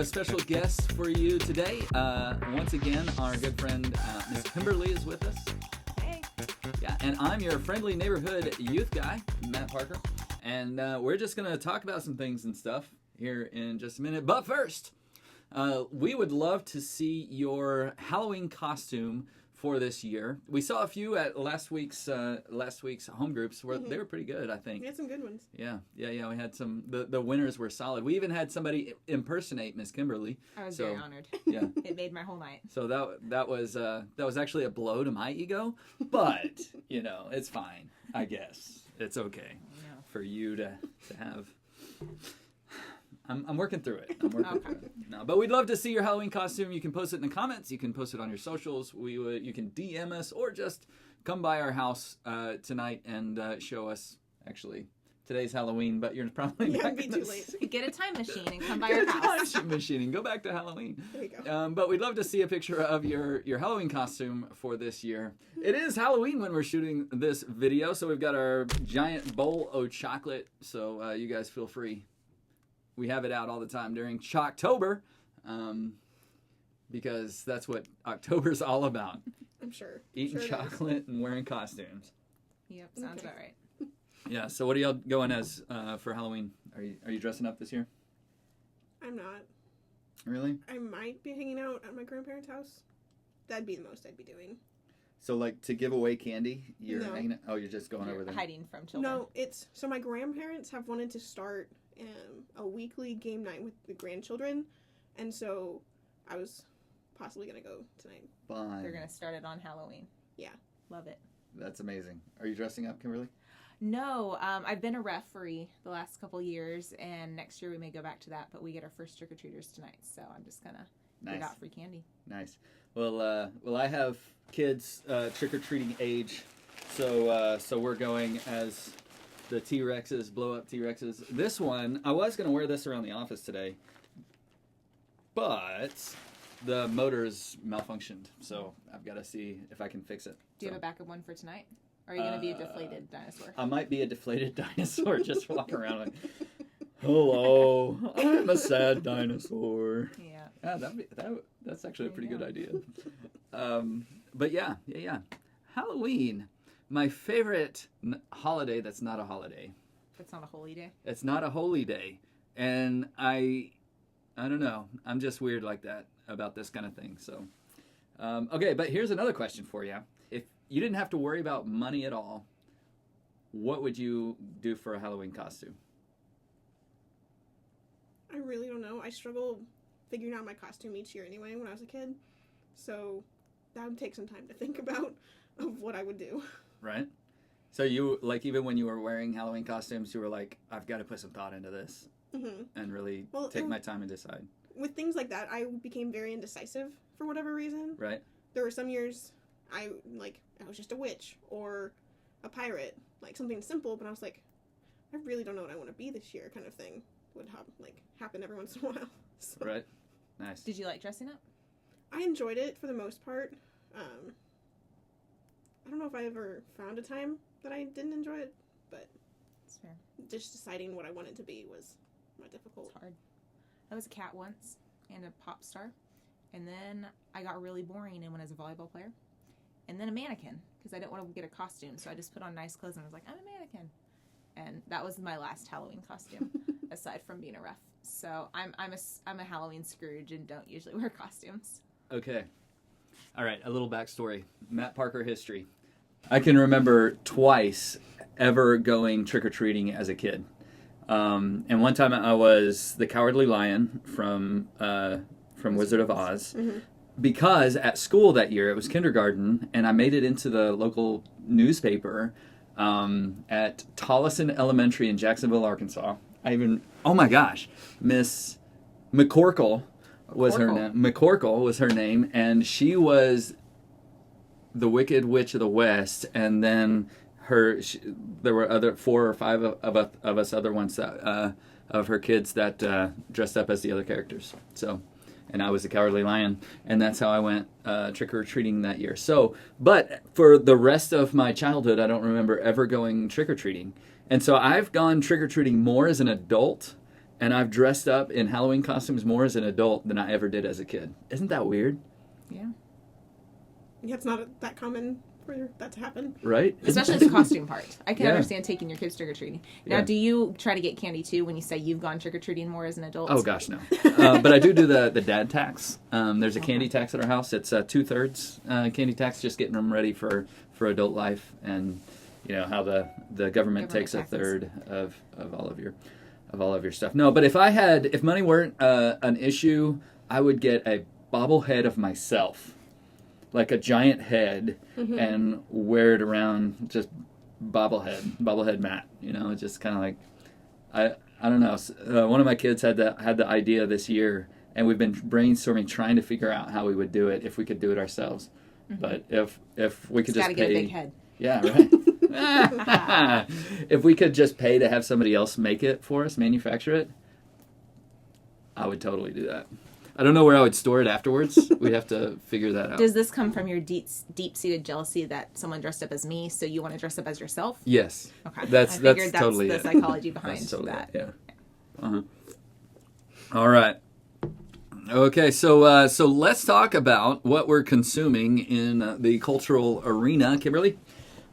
Special guest for you today. Once again, our good friend Miss Kimberley is with us. Hey. Yeah, and I'm your friendly neighborhood youth guy, Matt Parker. And we're just going to talk about some things and stuff here in just a minute. But first, we would love to see your Halloween costume for this year. We saw a few at last week's home groups where they were pretty good, I think. We had some good ones. Yeah. We had some. The winners were solid. We even had somebody impersonate Miss Kimberly. I was very honored. Yeah, it made my whole night. So that was actually a blow to my ego, but it's fine. I guess it's okay for you to have. I'm working through it. Through it. No, but we'd love to see your Halloween costume. You can post it in the comments. You can post it on your socials. You can DM us or just come by our house tonight and show us. Actually, today's Halloween, but you're probably not be too late. Get a time machine and come by our house. Time machine and go back to Halloween. There you go. But we'd love to see a picture of your Halloween costume for this year. It is Halloween when we're shooting this video, so we've got our giant bowl of chocolate. So you guys feel free. We have it out all the time during Chocktober, because that's what October's all about. I'm sure. Eating chocolate and wearing costumes. Yep, sounds about right. Yeah. So what are y'all going as for Halloween? Are you dressing up this year? I'm not. Really? I might be hanging out at my grandparents' house. That'd be the most I'd be doing. So like to give away candy, you're No. hanging out? Oh, you're just going over there. Hiding from children. No, so my grandparents have wanted to start a weekly game night with the grandchildren, and so I was possibly gonna go tonight. Fine. They're gonna start it on Halloween. Yeah. Love it. That's amazing. Are you dressing up, Kimberly? No, I've been a referee the last couple years, and next year we may go back to that, but we get our first trick-or-treaters tonight, so I'm just gonna give out free candy. Nice. Well, I have kids trick-or-treating age, so we're going as the T-Rexes, blow-up T-Rexes. This one, I was going to wear this around the office today, but the motor's malfunctioned, so I've got to see if I can fix it. Do you have a backup one for tonight? Or are you going to be a deflated dinosaur? I might be a deflated dinosaur, just walking around like, hello, I'm a sad dinosaur. Yeah. That's actually a pretty good idea. But yeah. Halloween, my favorite holiday that's not a holiday. That's not a holy day? It's not a holy day. And I don't know. I'm just weird like that about this kind of thing. So, okay, but here's another question for you. If you didn't have to worry about money at all, what would you do for a Halloween costume? I really don't know. I struggle figuring out my costume each year anyway when I was a kid, so that would take some time to think about of what I would do. Right? So you, like, even when you were wearing Halloween costumes, you were like, I've got to put some thought into this and really take my time and decide. With things like that, I became very indecisive for whatever reason. Right. There were some years I was just a witch or a pirate, like something simple, but I was like, I really don't know what I want to be this year kind of thing would happen every once in a while. So. Right. Nice. Did you like dressing up? I enjoyed it for the most part. I don't know if I ever found a time that I didn't enjoy it, but it's fair. Just deciding what I wanted to be was more difficult. It's hard. I was a cat once and a pop star, and then I got really boring and went as a volleyball player, and then a mannequin because I didn't want to get a costume, so I just put on nice clothes and I was like, I'm a mannequin, and that was my last Halloween costume, aside from being a ref. So I'm a Halloween Scrooge and don't usually wear costumes. Okay. All right, a little backstory. Matt Parker history. I can remember twice ever going trick-or-treating as a kid. And one time I was the Cowardly Lion from Wizard of Oz. Mm-hmm. Because at school that year, it was kindergarten, and I made it into the local newspaper at Tolleson Elementary in Jacksonville, Arkansas. Oh my gosh, Miss McCorkle was her name. McCorkle was her name, and she was the Wicked Witch of the West, and then there were 4 or 5 of us other ones that of her kids that dressed up as the other characters. So, and I was the Cowardly Lion, and that's how I went trick or treating that year. So, but for the rest of my childhood, I don't remember ever going trick or treating, and so I've gone trick or treating more as an adult, and I've dressed up in Halloween costumes more as an adult than I ever did as a kid. Isn't that weird? Yeah. Yeah, it's not that common for that to happen. Right? Especially the costume part. I can Yeah. understand taking your kids trick-or-treating. Now, Yeah. do you try to get candy, too, when you say you've gone trick-or-treating more as an adult? Oh, gosh, no. But I do the dad tax. There's a candy tax at our house. It's 2/3 candy tax, just getting them ready for adult life. And, you know, how the government takes taxes. a third of all of your stuff. No, but if money weren't an issue, I would get a bobblehead of myself. Like a giant head, and wear it around, just bobblehead Matt. You know, just kind of like, I don't know. One of my kids had the idea this year, and we've been brainstorming, trying to figure out how we would do it if we could do it ourselves. But if we could just gotta pay, get a big head. yeah, right. If we could just pay to have somebody else make it for us, manufacture it, I would totally do that. I don't know where I would store it afterwards. We'd have to figure that out. Does this come from your deep-seated jealousy that someone dressed up as me, so you want to dress up as yourself? Yes. Okay. That's I figured totally that's it. the psychology behind That's totally that. it, yeah. All right. Okay, so let's talk about what we're consuming in the cultural arena. Kimberly,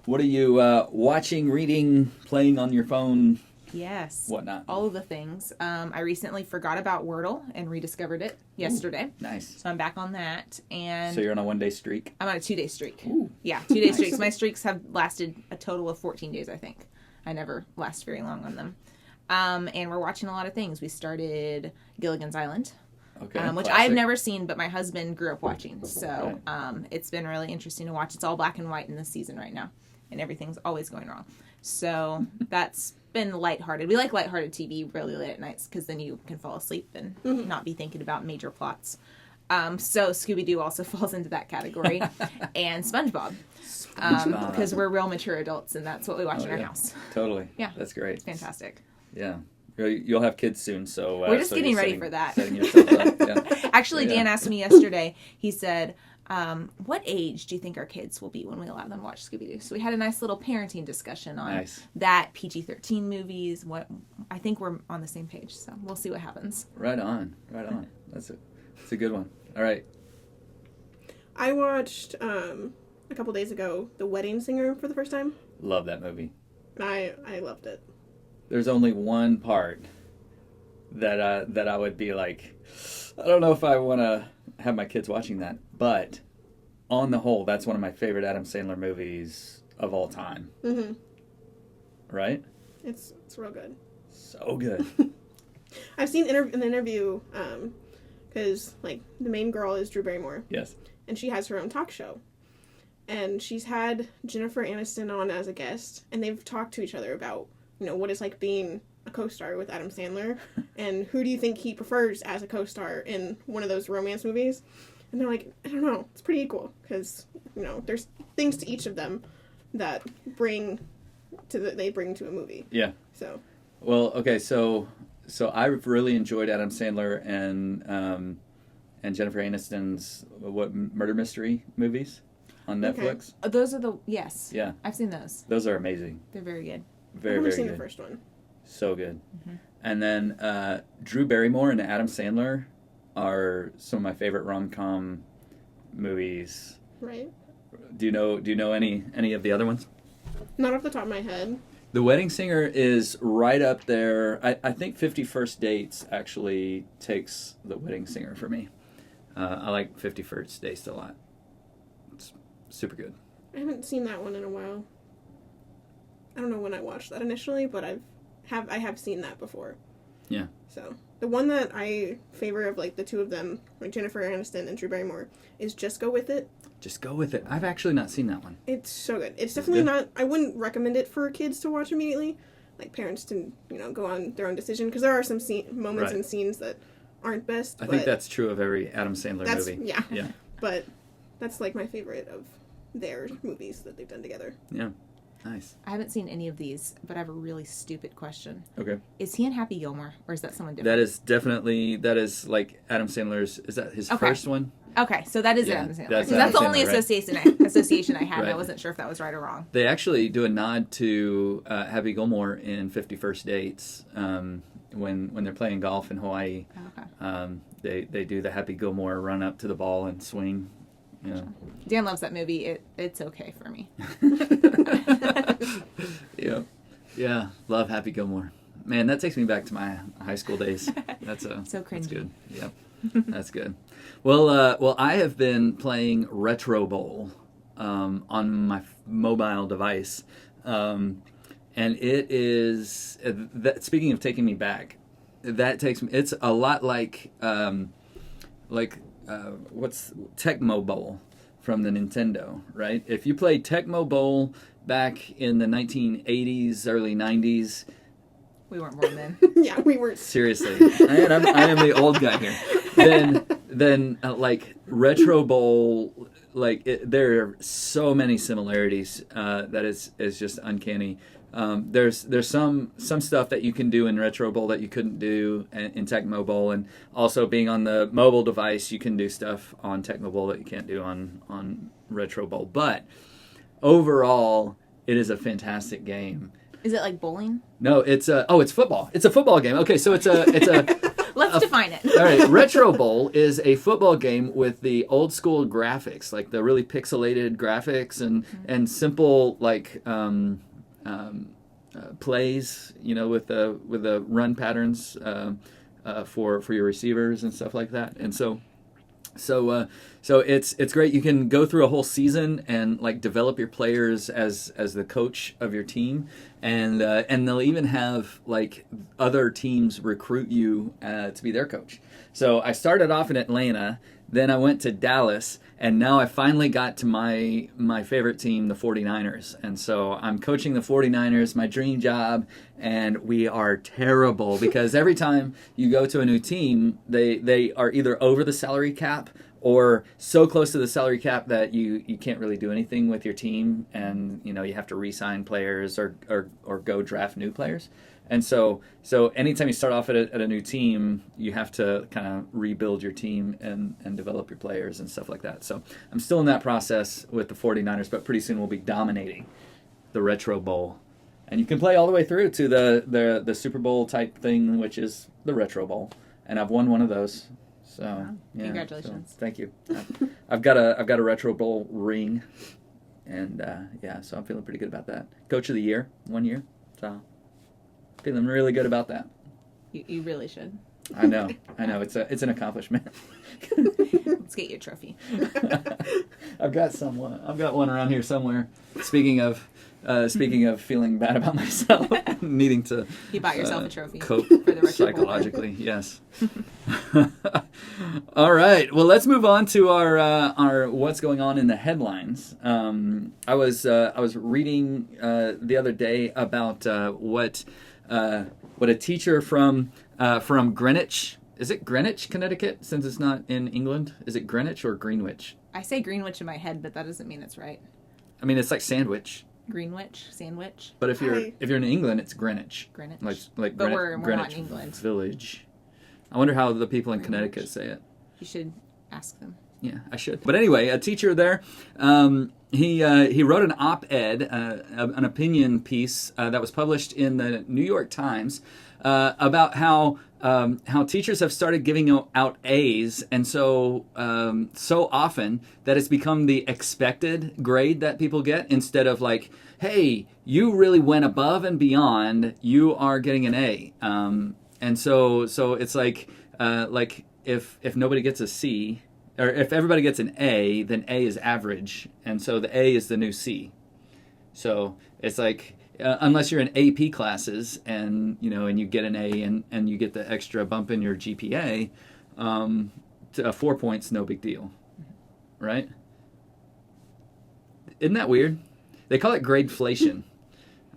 what are you watching, reading, playing on your phone, Yes. whatnot? All of the things. I recently forgot about Wordle and rediscovered it yesterday. Ooh, nice. So I'm back on that. And So you're on a 1-day streak? I'm on a 2-day streak. Ooh. Yeah, 2-day streaks. My streaks have lasted a total of 14 days, I think. I never last very long on them. And we're watching a lot of things. We started Gilligan's Island, Okay. which classic. I've never seen, but my husband grew up watching. So it's been really interesting to watch. It's all black and white in this season right now, and everything's always going wrong. So that's been lighthearted. We like lighthearted TV really late at nights because then you can fall asleep and not be thinking about major plots. So Scooby-Doo also falls into that category, and SpongeBob, because we're real mature adults, and that's what we watch in our house. Totally. Yeah. That's great. It's fantastic. Yeah. You'll have kids soon, so... We're just so getting you're ready for that. Setting yourself up. Yeah. Actually, Yeah. Dan asked me yesterday, he said, what age do you think our kids will be when we allow them to watch Scooby-Doo? So we had a nice little parenting discussion on Nice. that, PG-13 movies. What I think we're on the same page, so we'll see what happens. Right on. That's a good one. All right. I watched a couple days ago The Wedding Singer for the first time. Love that movie. And I loved it. There's only one part that I would be like, I don't know if I want to have my kids watching that, but on the whole, that's one of my favorite Adam Sandler movies of all time. Mm-hmm. Right? It's real good. So good. I've seen an interview because like the main girl is Drew Barrymore, Yes. and she has her own talk show, and she's had Jennifer Aniston on as a guest, and they've talked to each other about what it's like being a co-star with Adam Sandler, and who do you think he prefers as a co-star in one of those romance movies? And they're like, I don't know, it's pretty equal because there's things to each of them that they bring to a movie. Yeah. So. Well, okay, so I've really enjoyed Adam Sandler and Jennifer Aniston's murder mystery movies on Netflix. Okay. Those are yes. Yeah. I've seen those. Those are amazing. They're very good. Very, I've only very seen good. the first one. So good. Mm-hmm. And then Drew Barrymore and Adam Sandler are some of my favorite rom-com movies. Right. Do you know any of the other ones? Not off the top of my head. The Wedding Singer is right up there. I think 50 First Dates actually takes The Wedding Singer for me. I like 50 First Dates a lot. It's super good. I haven't seen that one in a while. I don't know when I watched that initially, but I have seen that before. Yeah. So the one that I favor of like the two of them, like Jennifer Aniston and Drew Barrymore, is Just Go With It. Just Go With It. I've actually not seen that one. It's so good. It's definitely good. not. I wouldn't recommend it for kids to watch immediately. Like parents to go on their own decision because there are some moments Right. and scenes that aren't best. I think that's true of every Adam Sandler movie. Yeah. Yeah. But that's like my favorite of their movies that they've done together. Yeah. Nice. I haven't seen any of these, but I have a really stupid question. Okay. Is he in Happy Gilmore, or is that someone different? That is like Adam Sandler's, is that his first one? Okay, so that is Yeah, Adam Sandler. that's That's Adam the only Sandler, association I had, and I Right. wasn't sure if that was right or wrong. They actually do a nod to Happy Gilmore in 50 First Dates when they're playing golf in Hawaii. Okay. They do the Happy Gilmore run up to the ball and swing. You know. Dan loves that movie. It's okay for me. Yeah, love Happy Gilmore. Man, that takes me back to my high school days. That's So cringy. That's good. Yep, that's good. Well, I have been playing Retrobowl on my mobile device, and it is. Speaking of taking me back, that takes me. It's a lot like what's Tecmo Bowl from the Nintendo, right? If you played Tecmo Bowl back in the 1980s, early 90s. We weren't born then. Yeah, we weren't. Seriously, I am the old guy here. Then like Retro Bowl, there are so many similarities that is just uncanny. There's some stuff that you can do in Retro Bowl that you couldn't do in Tecmo Bowl, and also being on the mobile device, you can do stuff on Tecmo Bowl that you can't do on Retro Bowl. But overall, it is a fantastic game. Is it like bowling? No, it's football. It's a football game. Okay, so it's a Let's define it. all right. Retro Bowl is a football game with the old school graphics, like the really pixelated graphics and simple plays, with the run patterns for your receivers and stuff like that. And so it's great. You can go through a whole season and develop your players as the coach of your team, and they'll even have other teams recruit you to be their coach. So I started off in Atlanta, then I went to Dallas, and now I finally got to my favorite team, the 49ers. And so I'm coaching the 49ers, my dream job, and we are terrible because every time you go to a new team, they are either over the salary cap or so close to the salary cap that you can't really do anything with your team, and you have to re-sign players or go draft new players. And so anytime you start off at a new team, you have to kind of rebuild your team and develop your players and stuff like that. So I'm still in that process with the 49ers, but pretty soon we'll be dominating the Retro Bowl. And you can play all the way through to the Super Bowl type thing, which is the Retro Bowl. And I've won one of those. So yeah, congratulations. So, thank you. I've got a Retro Bowl ring. And so I'm feeling pretty good about that. Coach of the Year, 1 year. So feeling really good about that. You really should. I know. It's an accomplishment. Let's get you a trophy. I've got one around here somewhere. Speaking of feeling bad about myself, needing to. You bought yourself a trophy. Cope for the Retro psychologically. Yes. All right. Well, let's move on to our what's going on in the headlines. I was reading the other day about what a teacher from Greenwich. Is it Greenwich, Connecticut? Since it's not in England, is it Greenwich or Greenwich? I say Greenwich in my head, but that doesn't mean it's right. I mean, it's like sandwich. Greenwich, sandwich. But if you're in England, it's Greenwich. Greenwich. Like but Greenwich, we're Greenwich not in England. Village. I wonder how the people in Greenwich. Connecticut say it. You should ask them. Yeah, I should. But anyway, a teacher there, he wrote an op-ed, an opinion piece that was published in the New York Times about how teachers have started giving out A's, and so often that it's become the expected grade that people get instead of hey, you really went above and beyond, you are getting an A. And so it's if nobody gets a C, or if everybody gets an A, then A is average, and so the A is the new C. So it's unless you're in AP classes and you get an A and you get the extra bump in your GPA, 4 points, no big deal, right? Isn't that weird? They call it gradeflation,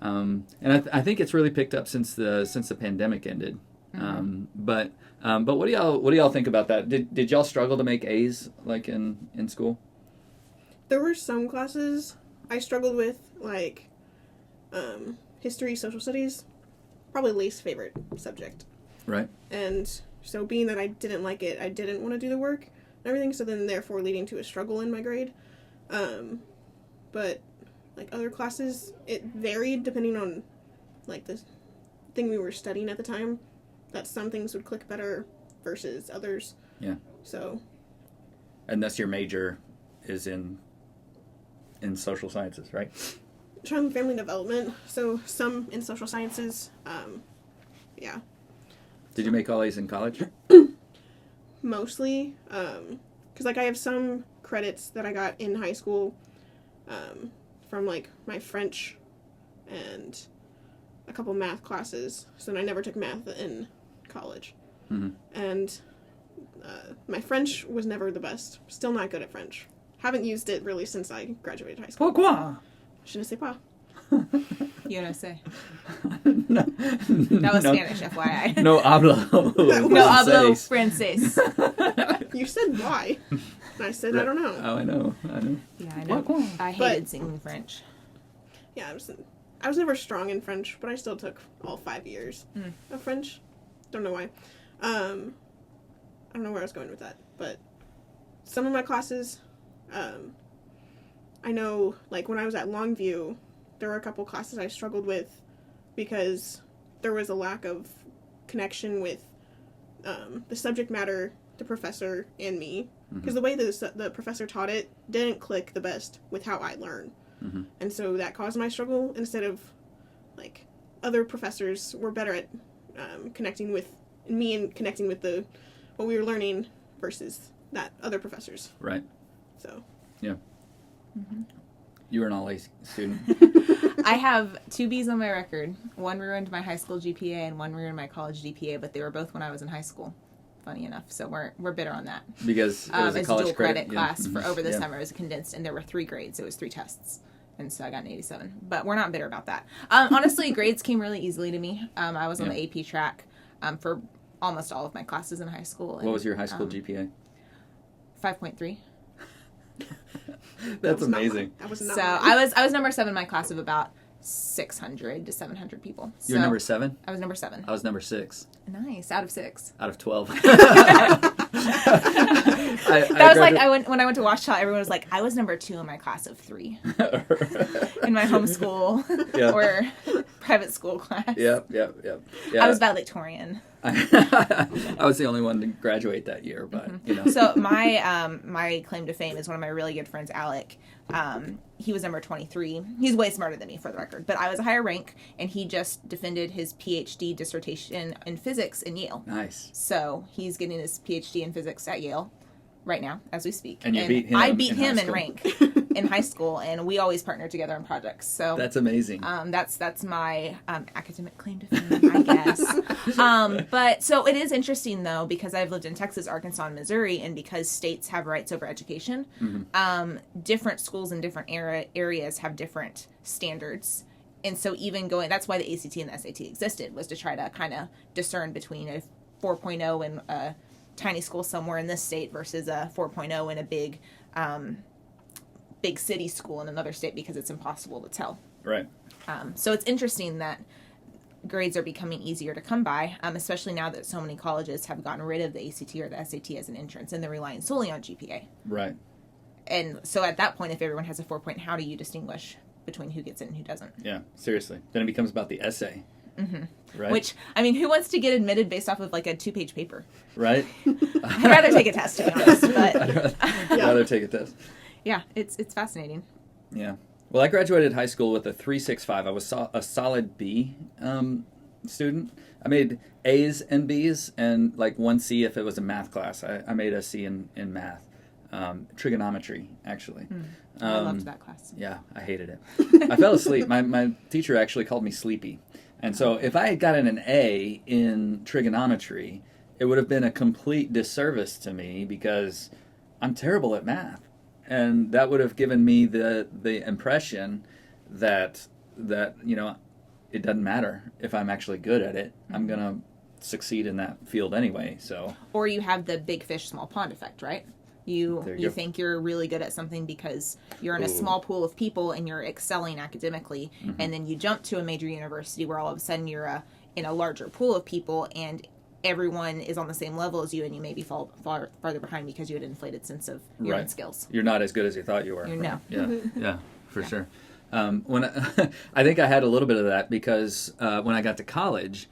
and I think it's really picked up since the pandemic ended. But what do y'all think about that? Did y'all struggle to make A's in school? There were some classes I struggled with, history, social studies, probably least favorite subject. Right. And so being that I didn't like it, I didn't want to do the work and everything, so then therefore leading to a struggle in my grade. But like other classes, it varied depending on like the thing we were studying at the time, that some things would click better versus others. Yeah. So. And thus your major is in social sciences, right? Child and family development, so some in social sciences. Yeah. Did you make all A's in college? Mostly, because like I have some credits that I got in high school from like my French and a couple math classes. So then I never took math in college. Mm-hmm. And my French was never the best. Still not good at French. Haven't used it really since I graduated high school. Pourquoi? Je ne sais pas. You know, say. No, That was Spanish, FYI. No hablo. No hablo francés. You said why? And I said, I don't know. Oh, I know. Yeah, I know. I hated singing French. Yeah, I was never strong in French, but I still took all 5 years of French. Don't know why. I don't know where I was going with that, but some of my classes, I know, like, when I was at Longview, there were a couple classes I struggled with because there was a lack of connection with the subject matter, the professor, and me. Because the way the professor taught it didn't click the best with how I learn. Mm-hmm. And so that caused my struggle, instead of, like, other professors were better at connecting with me and connecting with what we were learning versus that other professors. Right. So. Yeah. Mm-hmm. You were an all-A student. I have 2 B's on my record. One ruined my high school GPA and one ruined my college GPA, but they were both when I was in high school. Funny enough, so we're bitter on that. Because it was a college dual credit yeah. class for over the yeah. summer. It was condensed, and there were 3 grades. It was 3 tests, and so I got an 87. But we're not bitter about that. Honestly, grades came really easily to me. I was on the AP track for almost all of my classes in high school. And, what was your high school GPA? 5.3. That's amazing. I was not. So I was number 7 in my class of about 600 to 700 people. So You were number 7? I was number 7. I was number 6. Nice, out of 6. Out of 12. That was like when I went to Washita, everyone was like, I was number 2 in my class of 3 in my homeschool or private school class. Yep. Yeah. I was valedictorian. I was the only one to graduate that year, but you know. So my claim to fame is one of my really good friends, Alec. He was number 23. He's way smarter than me, for the record, but I was a higher rank, and he just defended his PhD dissertation in physics in Yale. Nice. So he's getting his PhD in physics at Yale right now as we speak. And you beat him. I beat him in school. rank in high school, and we always partner together on projects. So that's amazing. That's my academic claim to fame, I guess. But so it is interesting, though, because I've lived in Texas, Arkansas, and Missouri, and because states have rights over education, different schools in different areas have different standards. And so even that's why the ACT and the SAT existed, was to try to kind of discern between a 4.0 in a tiny school somewhere in this state versus a 4.0 in a big city school in another state, because it's impossible to tell. Right. So it's interesting that grades are becoming easier to come by, especially now that so many colleges have gotten rid of the ACT or the SAT as an entrance, and they're relying solely on GPA. Right. And so at that point, if everyone has a 4 point, how do you distinguish between who gets in and who doesn't? Yeah, seriously. Then it becomes about the essay. Mm-hmm. Right. Which, I mean, who wants to get admitted based off of like a 2-page paper? Right. I'd rather take a test, to be honest. But I'd rather take a test. Yeah, it's fascinating. Yeah. Well, I graduated high school with a 3.65. I was a solid B student. I made A's and B's and like 1 C if it was a math class. I made a C in math. Trigonometry, actually. I loved that class. Yeah, I hated it. I fell asleep. My teacher actually called me sleepy. And so if I had gotten an A in trigonometry, it would have been a complete disservice to me because I'm terrible at math. And that would have given me the impression that you know, it doesn't matter if I'm actually good at it. I'm going to succeed in that field anyway. So. Or you have the big fish, small pond effect, right? You think you're really good at something because you're in a small pool of people and you're excelling academically, and then you jump to a major university where all of a sudden you're in a larger pool of people and everyone is on the same level as you, and you maybe fall farther behind because you had an inflated sense of your own skills. You're not as good as you thought you were. No. Yeah, for sure. When I think I had a little bit of that because when I got to college,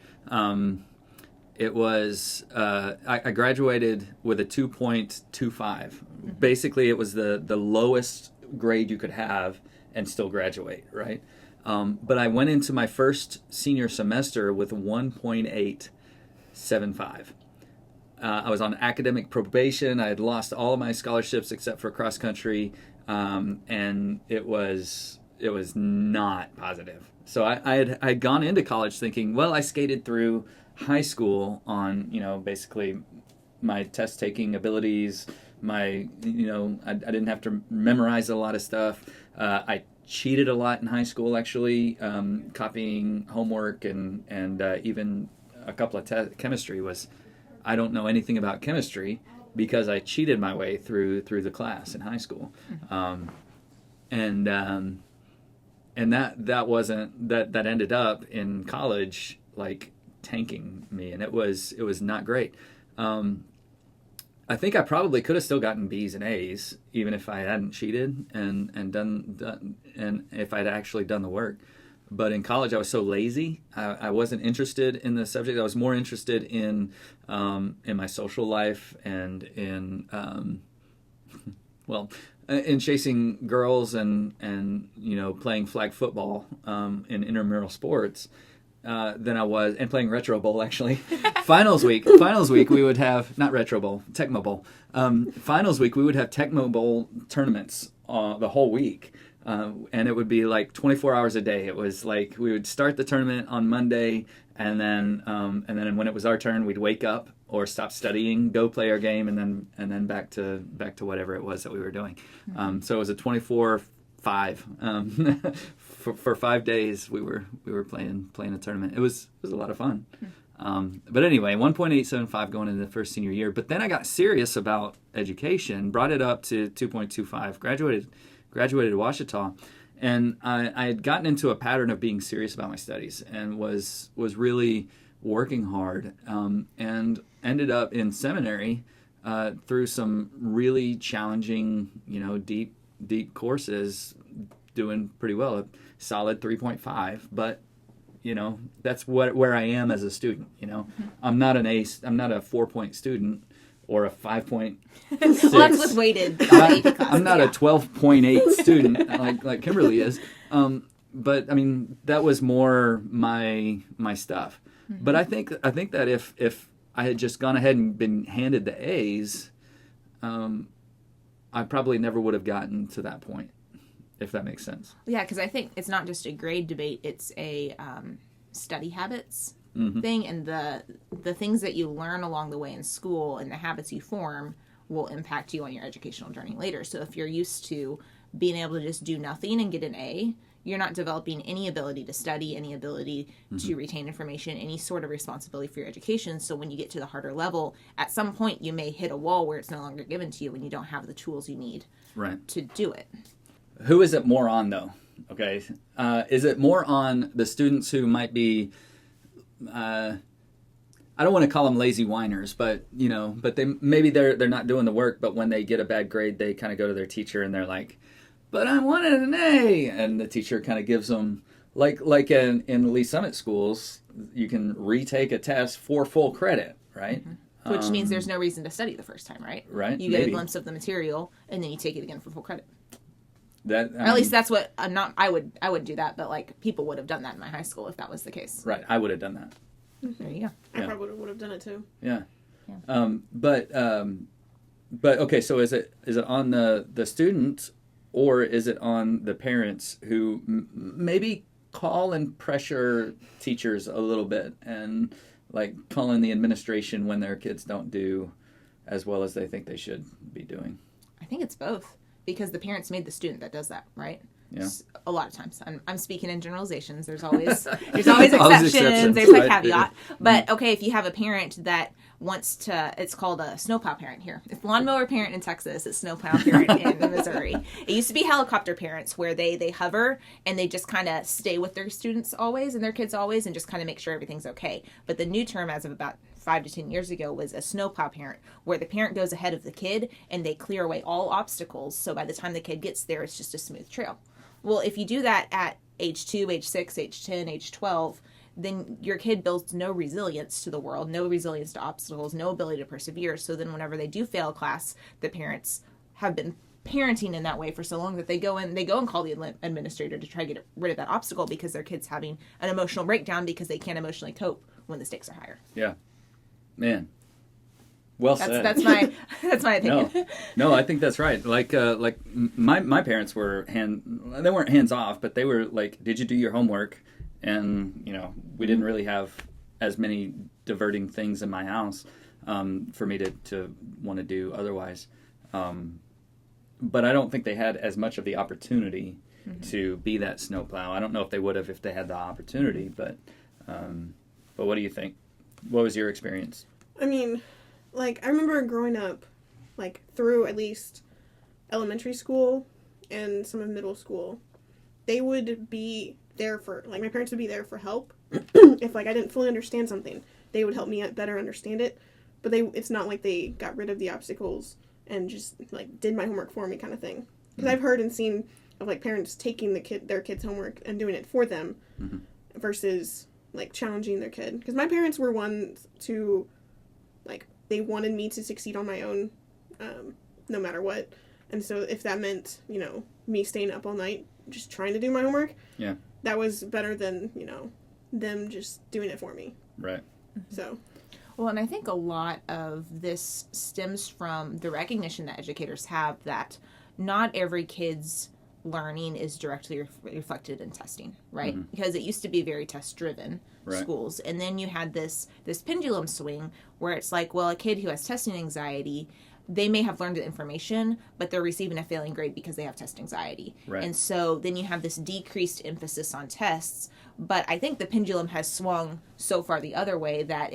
it was I graduated with a 2.25. Basically, it was the lowest grade you could have and still graduate, right? But I went into my first senior semester with 1.875. I was on academic probation. I had lost all of my scholarships except for cross country, and it was not positive. So I had gone into college thinking, well, I skated through high school on, basically my test taking abilities, I didn't have to memorize a lot of stuff. I cheated a lot in high school, actually, copying homework and even a couple of chemistry was, I don't know anything about chemistry because I cheated my way through the class in high school. And that wasn't, that ended up in college, like, tanking me, and it was not great. I think I probably could have still gotten B's and A's even if I hadn't cheated and done and if I'd actually done the work. But in college, I was so lazy. I wasn't interested in the subject. I was more interested in my social life and in in chasing girls and playing flag football in intramural sports. Than I was, and playing Retrobowl, actually. Finals week, we would have, not Retrobowl, Tecmo Bowl. Finals week, we would have Tecmo Bowl tournaments the whole week. And it would be like 24 hours a day. It was like we would start the tournament on Monday, and then when it was our turn, we'd wake up or stop studying, go play our game, and then back to whatever it was that we were doing. So it was a 24/5. For 5 days, we were playing a tournament. It was a lot of fun. But anyway, 1.875 going into the first senior year. But then I got serious about education, brought it up to 2.25, graduated to Ouachita, and I had gotten into a pattern of being serious about my studies and was really working hard, and ended up in seminary through some really challenging, deep courses, doing pretty well, a solid 3.5, but that's where I am as a student. I'm not a 4-point student or a 5.6. Well, that's with weighted. I'm not a 12.8 student like Kimberley is. But I mean, that was more my stuff. But I think that if I had just gone ahead and been handed the A's, I probably never would have gotten to that point, if that makes sense. Yeah, because I think it's not just a grade debate; it's a study habits thing, and the things that you learn along the way in school and the habits you form will impact you on your educational journey later. So if you're used to being able to just do nothing and get an A, you're not developing any ability to study, any ability to retain information, any sort of responsibility for your education. So when you get to the harder level, at some point you may hit a wall where it's no longer given to you and you don't have the tools you need to do it. Who is it more on, though? Okay, is it more on the students who might be, I don't want to call them lazy whiners, but but they're not doing the work. But when they get a bad grade, they kind of go to their teacher and they're like, "But I wanted an A," and the teacher kind of gives them like in Lee Summit schools, you can retake a test for full credit, right? Which means there's no reason to study the first time, right? Right. You get a glimpse of the material and then you take it again for full credit. At least that's what I would do that, but like people would have done that in my high school if that was the case. Right, I would have done that. There you go. I probably would have done it too. Yeah. But okay, so is it on the student or is it on the parents who maybe call and pressure teachers a little bit and like call in the administration when their kids don't do as well as they think they should be doing? I think it's both. Because the parents made the student that does that, right? Yeah. A lot of times. I'm speaking in generalizations. There's always exceptions. There's right? a caveat. But okay, if you have a parent that wants to, it's called a snowplow parent here. It's lawnmower parent in Texas. It's snowplow parent in Missouri. It used to be helicopter parents where they hover and they just kind of stay with their students always and their kids always and just kind of make sure everything's okay. But the new term as of about 5 to 10 years ago was a snowplow parent, where the parent goes ahead of the kid and they clear away all obstacles. So by the time the kid gets there, it's just a smooth trail. Well, if you do that at age 2, age 6, age 10, age 12, then your kid builds no resilience to the world, no resilience to obstacles, no ability to persevere. So then whenever they do fail class, the parents have been parenting in that way for so long that they go and call the administrator to try to get rid of that obstacle because their kid's having an emotional breakdown because they can't emotionally cope when the stakes are higher. Yeah. Man. Well said. That's my opinion. No, I think that's right. Like my parents were they weren't hands off, but they were like, did you do your homework? And, we didn't really have as many diverting things in my house for me to want to do otherwise. But I don't think they had as much of the opportunity to be that snowplow. I don't know if they would have if they had the opportunity, but what do you think? What was your experience? I mean, I remember growing up, through at least elementary school and some of middle school, they would be there for, my parents would be there for help. If, I didn't fully understand something, they would help me better understand it. But it's not like they got rid of the obstacles and just, did my homework for me kind of thing. Because I've heard and seen of, parents taking their kids' homework and doing it for them versus, challenging their kid. Because my parents were ones to, they wanted me to succeed on my own, no matter what. And so if that meant, me staying up all night just trying to do my homework, that was better than, them just doing it for me. Right. So. Well, and I think a lot of this stems from the recognition that educators have that not every kid's learning is directly reflected in testing, right? Because it used to be very test-driven schools. And then you had this pendulum swing where it's well, a kid who has testing anxiety, they may have learned the information, but they're receiving a failing grade because they have test anxiety. Right. And so then you have this decreased emphasis on tests. But I think the pendulum has swung so far the other way that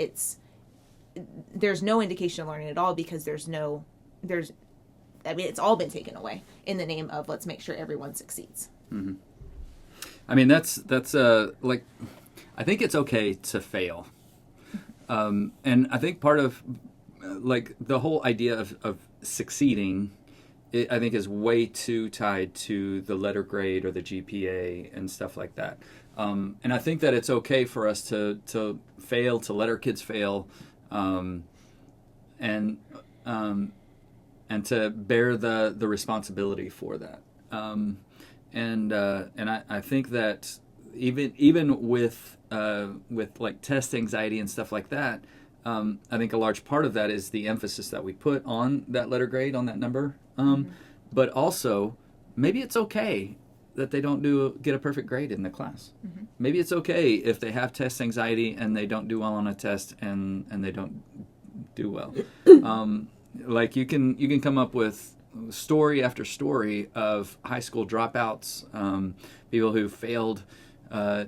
there's no indication of learning at all because it's all been taken away in the name of let's make sure everyone succeeds. Mm-hmm. I mean, that's I think it's okay to fail. And I think part of the whole idea of succeeding, I think is way too tied to the letter grade or the GPA and stuff like that. And I think that it's okay for us to fail, to let our kids fail, and to bear the responsibility for that. And I think that even with test anxiety and stuff like that, I think a large part of that is the emphasis that we put on that letter grade, on that number. But also, maybe it's okay that they don't get a perfect grade in the class. Maybe it's okay if they have test anxiety and they don't do well on a test and they don't do well. You can come up with story after story of high school dropouts, people who failed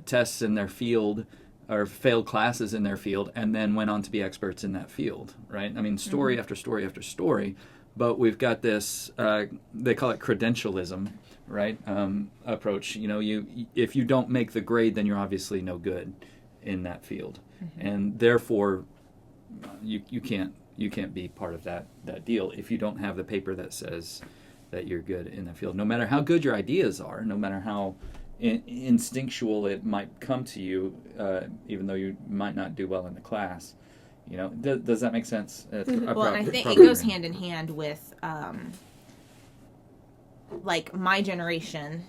tests in their field or failed classes in their field and then went on to be experts in that field, right? I mean, story after story after story. But we've got this, they call it credentialism, right? Approach. If you don't make the grade, then you're obviously no good in that field. And therefore, you can't be part of that deal if you don't have the paper that says that you're good in that field. No matter how good your ideas are, no matter how instinctual it might come to you, even though you might not do well in the class. Does that make sense? Well, and I think it goes hand in hand with, my generation,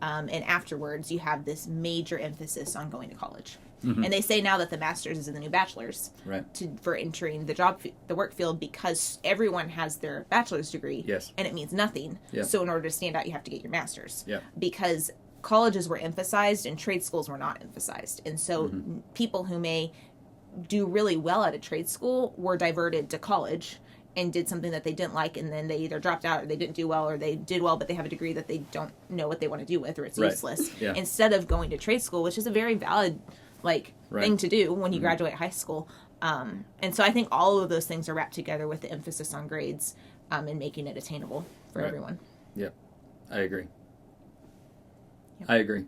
and afterwards, you have this major emphasis on going to college. And they say now that the master's is in the new bachelor's, right, for entering the work field, because everyone has their bachelor's degree, yes, and it means nothing. Yeah. So in order to stand out, you have to get your master's. Yeah. Because colleges were emphasized and trade schools were not emphasized, and so people who may do really well at a trade school were diverted to college and did something that they didn't like, and then they either dropped out or they didn't do well, or they did well but they have a degree that they don't know what they want to do with, or it's useless. Yeah. Instead of going to trade school, which is a very valid thing to do when you graduate high school, And so I think all of those things are wrapped together with the emphasis on grades and making it attainable for everyone. Yep, I agree. I agree.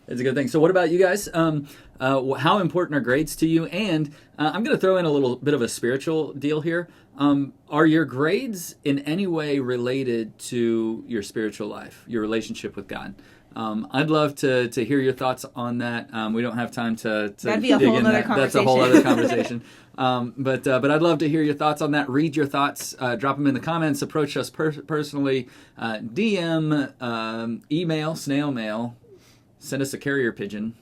It's a good thing. So what about you guys? How important are grades to you? And I'm going to throw in a little bit of a spiritual deal here. Are your grades in any way related to your spiritual life, your relationship with God? I'd love to hear your thoughts on that. We don't have time to That'd be a whole other conversation. That's a whole other conversation. But I'd love to hear your thoughts on that. Read your thoughts. Drop them in the comments. Approach us personally. DM, email, snail mail. Send us a carrier pigeon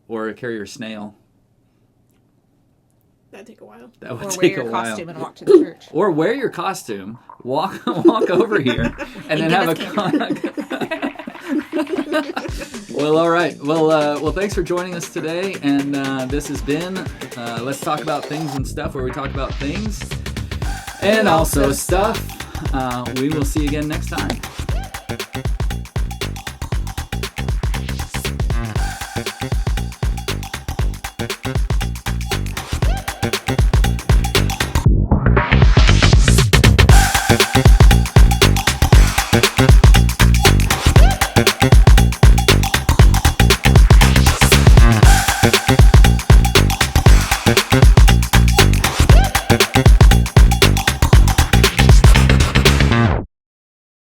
or a carrier snail. That'd take a while. That would or take wear a your while. costume and walk to the church. Or wear your costume, walk over here, and then have Well, all right. Well, thanks for joining us today. And this has been Let's Talk About Things and Stuff, where we talk about things and also stuff. We will see you again next time.